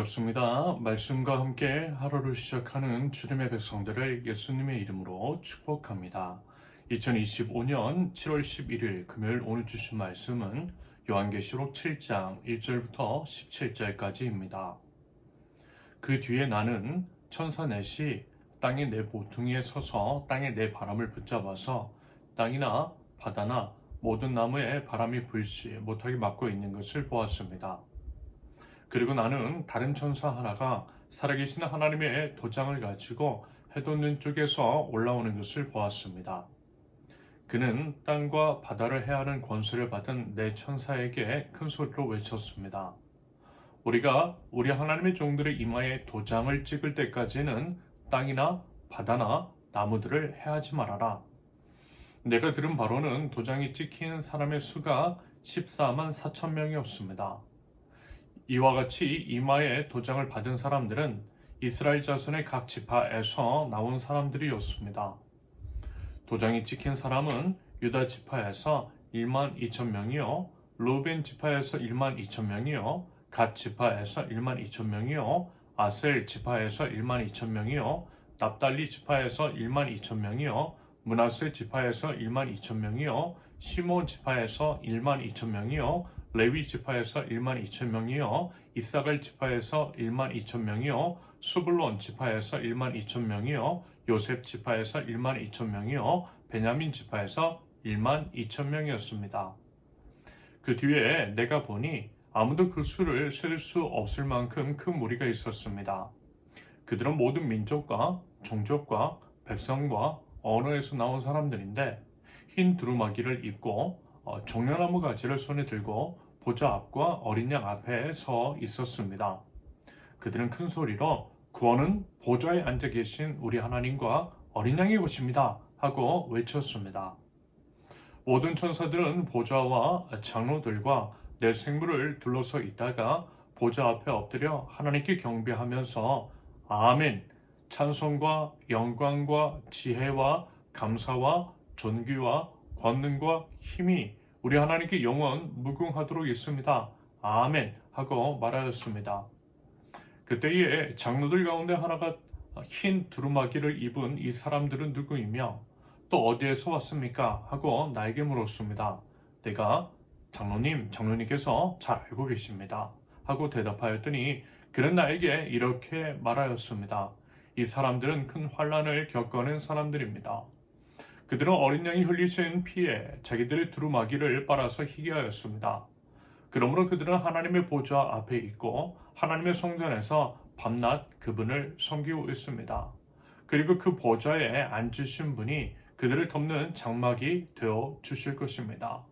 반갑습니다. 말씀과 함께 하루를 시작하는 주님의 백성들을 예수님의 이름으로 축복합니다. 2025년 7월 11일 금요일 오늘 주신 말씀은 요한계시록 7장 1절부터 17절까지입니다. 그 뒤에 나는 천사 넷이 땅의 네 모퉁이에 서서 땅의 네 바람을 붙잡아서 땅이나 바다나 모든 나무에 바람이 불지 못하게 막고 있는 것을 보았습니다. 그리고 나는 다른 천사 하나가 살아계신 하나님의 도장을 가지고 해돋는 쪽에서 올라오는 것을 보았습니다. 그는 땅과 바다를 해하는 권세를 받은 네 천사에게 큰 소리로 외쳤습니다. 우리가 우리 하나님의 종들의 이마에 도장을 찍을 때까지는 땅이나 바다나 나무들을 해하지 말아라. 내가 들은 바로는 도장이 찍힌 사람의 수가 14만 4천 명이었습니다. 이와 같이 이마에 도장을 받은 사람들은 이스라엘 자손의 각 지파에서 나온 사람들이었습니다. 도장이 찍힌 사람은 유다 지파에서 1만 2천 명이요, 루벤 지파에서 1만 2천 명이요, 갓 지파에서 1만 2천 명이요, 아셀 지파에서 1만 2천 명이요, 납달리 지파에서 1만 2천 명이요, 므낫세 지파에서 1만 2천 명이요, 시몬 지파에서 1만 2천 명이요, 레위 지파에서 1만 2천 명이요, 이사갈 지파에서 1만 2천 명이요, 수블론 지파에서 1만 2천 명이요, 요셉 지파에서 1만 2천 명이요, 베냐민 지파에서 1만 2천 명이었습니다. 그 뒤에 내가 보니 아무도 그 수를 셀 수 없을 만큼 큰 무리가 있었습니다. 그들은 모든 민족과 종족과 백성과 언어에서 나온 사람들인데 흰 두루마기를 입고 종려나무 가지를 손에 들고 보좌 앞과 어린 양 앞에 서 있었습니다. 그들은 큰 소리로 구원은 보좌에 앉아 계신 우리 하나님과 어린 양의 것입니다 하고 외쳤습니다. 모든 천사들은 보좌와 장로들과 내 생물을 둘러서 있다가 보좌 앞에 엎드려 하나님께 경배하면서 아멘, 찬송과 영광과 지혜와 감사와 존귀와 권능과 힘이 우리 하나님께 영원 무궁하도록 있습니다. 아멘 하고 말하였습니다. 그때에 장로들 가운데 하나가 흰 두루마기를 입은 이 사람들은 누구이며 또 어디에서 왔습니까? 하고 나에게 물었습니다. 내가 장로님께서 잘 알고 계십니다. 하고 대답하였더니 그는 나에게 이렇게 말하였습니다. 이 사람들은 큰 환난을 겪어낸 사람들입니다. 그들은 어린 양이 흘리신 피에 자기들의 두루마기를 빨아서 희게 하였습니다. 그러므로 그들은 하나님의 보좌 앞에 있고 하나님의 성전에서 밤낮 그분을 섬기고 있습니다. 그리고 그 보좌에 앉으신 분이 그들을 덮는 장막이 되어 주실 것입니다.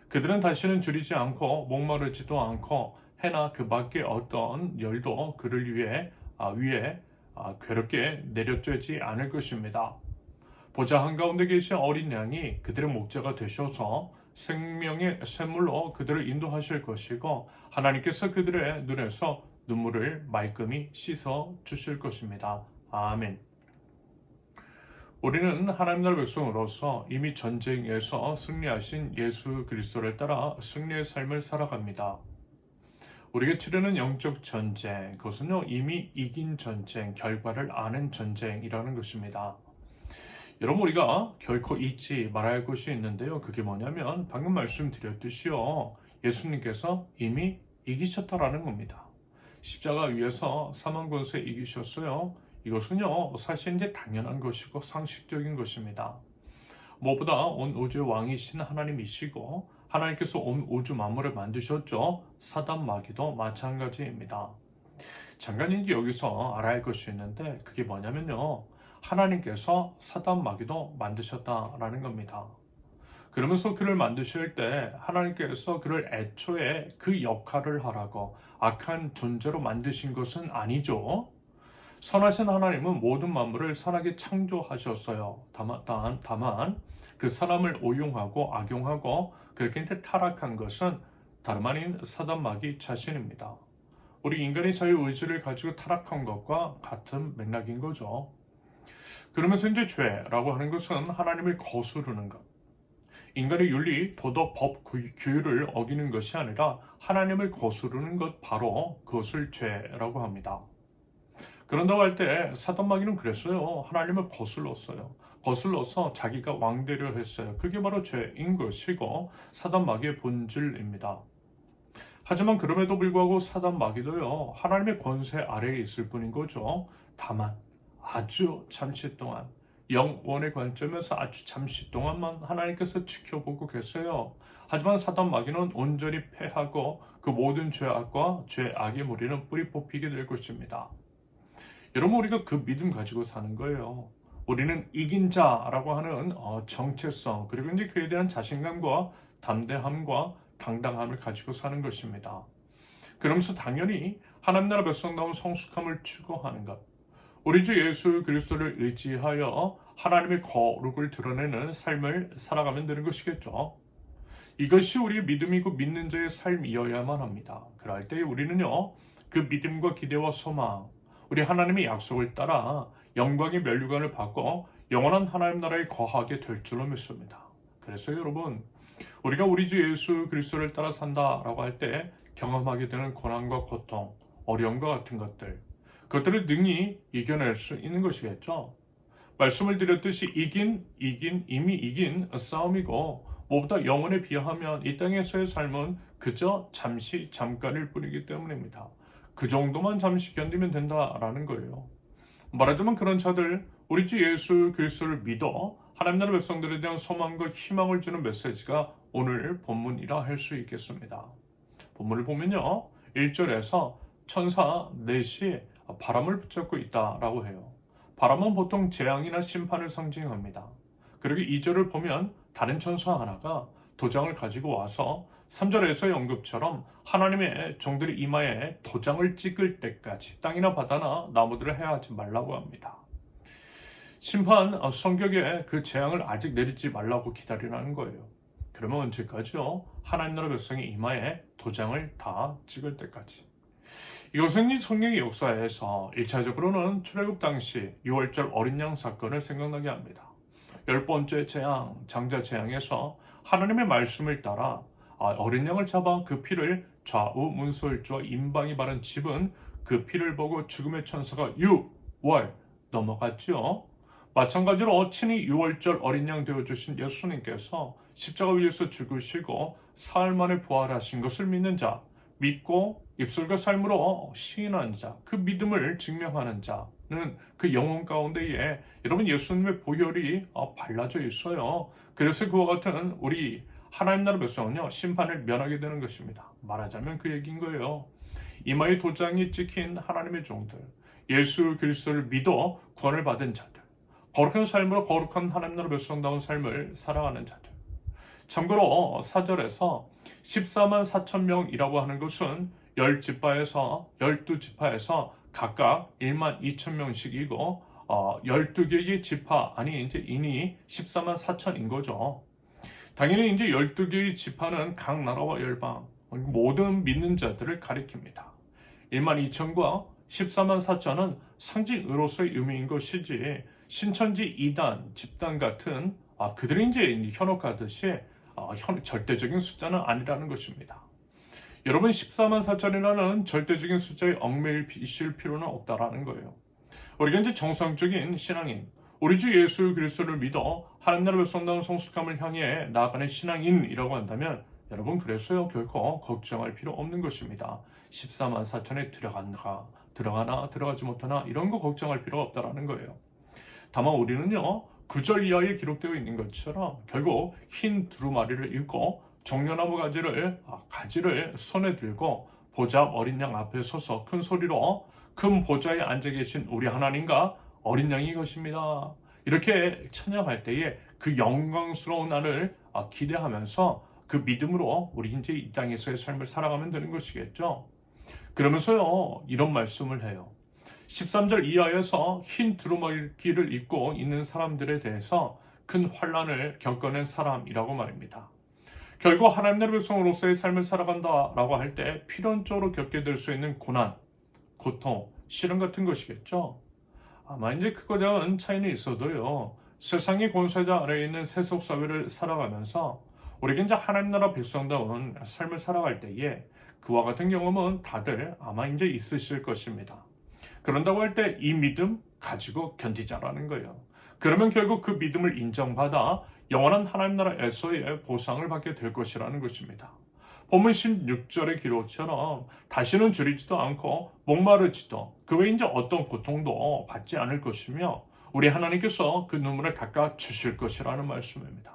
그들은 다시는 줄이지 않고 목마르지도 않고 해나 그 밖에 어떤 열도 그를 위에 괴롭게 내려쬐지 않을 것입니다. 보좌 한가운데 계신 어린 양이 그들의 목자가 되셔서 생명의 샘물로 그들을 인도하실 것이고 하나님께서 그들의 눈에서 눈물을 말끔히 씻어 주실 것입니다. 아멘. 우리는 하나님 나라 백성으로서 이미 전쟁에서 승리하신 예수 그리스도를 따라 승리의 삶을 살아갑니다. 우리가 치르는 영적 전쟁, 그것은요 이미 이긴 전쟁, 결과를 아는 전쟁이라는 것입니다. 여러분 우리가 결코 잊지 말아야 할 것이 있는데요. 그게 뭐냐면 방금 말씀드렸듯이요. 예수님께서 이미 이기셨다라는 겁니다. 십자가 위에서 사망 권세 이기셨어요. 이것은요 사실 이제 당연한 것이고 상식적인 것입니다. 무엇보다 온 우주의 왕이신 하나님이시고 하나님께서 온 우주 만물을 만드셨죠. 사단 마귀도 마찬가지입니다. 잠깐 이제 여기서 알아야 할 것이 있는데 그게 뭐냐면요. 하나님께서 사단 마귀도 만드셨다라는 겁니다. 그러면서 그를 만드실 때 하나님께서 그를 애초에 그 역할을 하라고 악한 존재로 만드신 것은 아니죠. 선하신 하나님은 모든 만물을 선하게 창조하셨어요. 다만 그 사람을 오용하고 악용하고 그렇게 타락한 것은 다름 아닌 사단 마귀 자신입니다. 우리 인간의 자유의지를 가지고 타락한 것과 같은 맥락인 거죠. 그러면서 이제 죄라고 하는 것은 하나님을 거스르는 것. 인간의 윤리, 도덕, 법, 규율을 어기는 것이 아니라 하나님을 거스르는 것, 바로 그것을 죄라고 합니다. 그런다고 할 때 사단 마귀는 그랬어요. 하나님을 거슬렀어요. 거슬러서 자기가 왕되려 했어요. 그게 바로 죄인 것이고 사단 마귀의 본질입니다. 하지만 그럼에도 불구하고 사단 마귀도요, 하나님의 권세 아래에 있을 뿐인 거죠. 다만 아주 잠시 동안, 영원의 관점에서 아주 잠시 동안만 하나님께서 지켜보고 계세요. 하지만 사단 마귀는 온전히 패하고 그 모든 죄악과 죄악의 무리는 뿌리 뽑히게 될 것입니다. 여러분, 우리가 그 믿음 가지고 사는 거예요. 우리는 이긴 자라고 하는 정체성, 그리고 이제 그에 대한 자신감과 담대함과 당당함을 가지고 사는 것입니다. 그러면서 당연히 하나님 나라 백성다운 성숙함을 추구하는 것, 우리 주 예수 그리스도를 의지하여 하나님의 거룩을 드러내는 삶을 살아가면 되는 것이겠죠. 이것이 우리의 믿음이고 믿는 자의 삶이어야만 합니다. 그럴 때 우리는요, 그 믿음과 기대와 소망, 우리 하나님의 약속을 따라 영광의 면류관을 받고 영원한 하나님 나라에 거하게 될 줄로 믿습니다. 그래서 여러분, 우리가 우리 주 예수 그리스도를 따라 산다라고 할 때 경험하게 되는 고난과 고통, 어려움과 같은 것들, 그것들을 능히 이겨낼 수 있는 것이겠죠. 말씀을 드렸듯이 이미 이긴 싸움이고, 무엇보다 영혼에 비하면 이 땅에서의 삶은 그저 잠깐일 뿐이기 때문입니다. 그 정도만 잠시 견디면 된다라는 거예요. 말하자면 그런 자들, 우리 주 예수 그리스도를 믿어 하나님 나라 백성들에 대한 소망과 희망을 주는 메시지가 오늘 본문이라 할 수 있겠습니다. 본문을 보면요, 1절에서 천사 넷이 바람을 붙잡고 있다라고 해요. 바람은 보통 재앙이나 심판을 상징합니다. 그리고 2절을 보면 다른 천사 하나가 도장을 가지고 와서 3절에서의 언급처럼 하나님의 종들의 이마에 도장을 찍을 때까지 땅이나 바다나 나무들을 해하지 말라고 합니다. 심판 성격에 그 재앙을 아직 내리지 말라고 기다리라는 거예요. 그러면 언제까지요? 하나님 나라 백성의 이마에 도장을 다 찍을 때까지. 이것은 이 성경의 역사에서 1차적으로는 출애굽 당시 6월절 어린 양 사건을 생각나게 합니다. 10번째 재앙, 장자 재앙에서 하나님의 말씀을 따라 어린 양을 잡아 그 피를 좌우 문설주와 임방이 바른 집은 그 피를 보고 죽음의 천사가 6월 넘어갔죠. 마찬가지로 친히 6월절 어린 양 되어주신 예수님께서 십자가 위에서 죽으시고 사흘 만에 부활하신 것을 믿는 자, 믿고 입술과 삶으로 시인한 자, 그 믿음을 증명하는 자는 그 영혼 가운데에 여러분 예수님의 보혈이 발라져 있어요. 그래서 그와 같은 우리 하나님 나라 백성은요, 심판을 면하게 되는 것입니다. 말하자면 그 얘기인 거예요. 이마에 도장이 찍힌 하나님의 종들, 예수 그리스도를 믿어 구원을 받은 자들, 거룩한 삶으로 거룩한 하나님 나라 백성다운 삶을 살아가는 자들. 참고로 4절에서 14만 4천 명이라고 하는 것은 10지파에서 12지파에서 각각 1만 2천 명씩이고 12개의 지파, 아니 이제 인이 14만 4천인 거죠. 당연히 이제 12개의 지파는 각 나라와 열방, 모든 믿는 자들을 가리킵니다. 1만 2천과 14만 4천은 상징으로서의 의미인 것이지, 신천지 2단, 집단 같은 그들이 이제 현혹하듯이 절대적인 숫자는 아니라는 것입니다. 여러분, 14만 4천이라는 절대적인 숫자에 얽매이실 필요는 없다라는 거예요. 우리가 이제 정상적인 신앙인, 우리 주 예수 그리스도를 믿어 하나님 나라 백성다운 성숙함을 향해 나아가는 신앙인이라고 한다면 여러분, 그래서요 결코 걱정할 필요 없는 것입니다. 14만 4천에 들어가나 들어가지 못하나 이런 거 걱정할 필요가 없다라는 거예요. 다만 우리는요, 9절 이하에 기록되어 있는 것처럼 결국 흰 두루마리를 입고 종려나무 가지를 손에 들고 보좌 어린 양 앞에 서서 큰 소리로 큰 보좌에 앉아 계신 우리 하나님과 어린 양이 것입니다. 이렇게 찬양할 때에 그 영광스러운 날을 기대하면서 그 믿음으로 우리 이제 이 땅에서의 삶을 살아가면 되는 것이겠죠. 그러면서요, 이런 말씀을 해요. 13절 이하에서 흰 두루마기를 입고 있는 사람들에 대해서 큰 환난을 겪어낸 사람이라고 말입니다. 결국 하나님 나라 백성으로서의 삶을 살아간다라고 할 때 필연적으로 겪게 될 수 있는 고난, 고통, 시련 같은 것이겠죠. 아마 이제 크고 작은 차이는 있어도요, 세상의 권세자 아래에 있는 세속 사회를 살아가면서 우리가 이제 하나님 나라 백성다운 삶을 살아갈 때에 그와 같은 경험은 다들 아마 이제 있으실 것입니다. 그런다고 할 때 이 믿음 가지고 견디자라는 거예요. 그러면 결국 그 믿음을 인정받아 영원한 하나님 나라에서의 보상을 받게 될 것이라는 것입니다. 본문 16절의 기록처럼 다시는 줄이지도 않고 목마르지도 그 외에 이제 어떤 고통도 받지 않을 것이며 우리 하나님께서 그 눈물을 닦아 주실 것이라는 말씀입니다.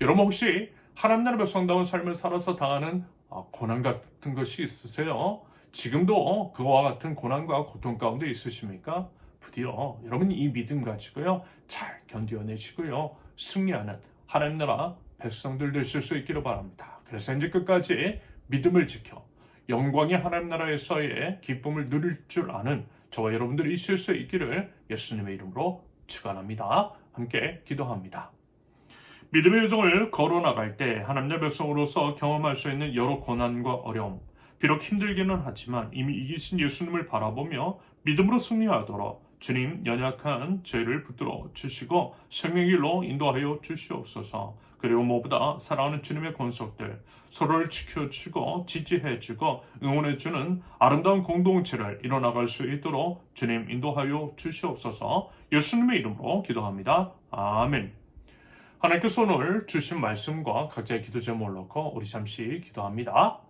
여러분 혹시 하나님 나라 백성다운 삶을 살아서 당하는 고난 같은 것이 있으세요? 지금도 그와 같은 고난과 고통 가운데 있으십니까? 부디어 여러분 이 믿음 가지고요 잘 견뎌내시고요 승리하는 하나님 나라 백성들 되실 수 있기를 바랍니다. 그래서 이제 끝까지 믿음을 지켜 영광의 하나님 나라에서의 기쁨을 누릴 줄 아는 저와 여러분들이 있을 수 있기를 예수님의 이름으로 축원합니다. 함께 기도합니다. 믿음의 여정을 걸어나갈 때 하나님의 백성으로서 경험할 수 있는 여러 고난과 어려움, 비록 힘들기는 하지만 이미 이기신 예수님을 바라보며 믿음으로 승리하도록 주님 연약한 저희를 붙들어 주시고 생명의 길로 인도하여 주시옵소서. 그리고 무엇보다 사랑하는 주님의 권속들 서로를 지켜주고 지지해주고 응원해주는 아름다운 공동체를 이뤄나갈 수 있도록 주님 인도하여 주시옵소서. 예수님의 이름으로 기도합니다. 아멘. 하나님께서 오늘 주신 말씀과 각자의 기도 제목을 놓고 우리 잠시 기도합니다.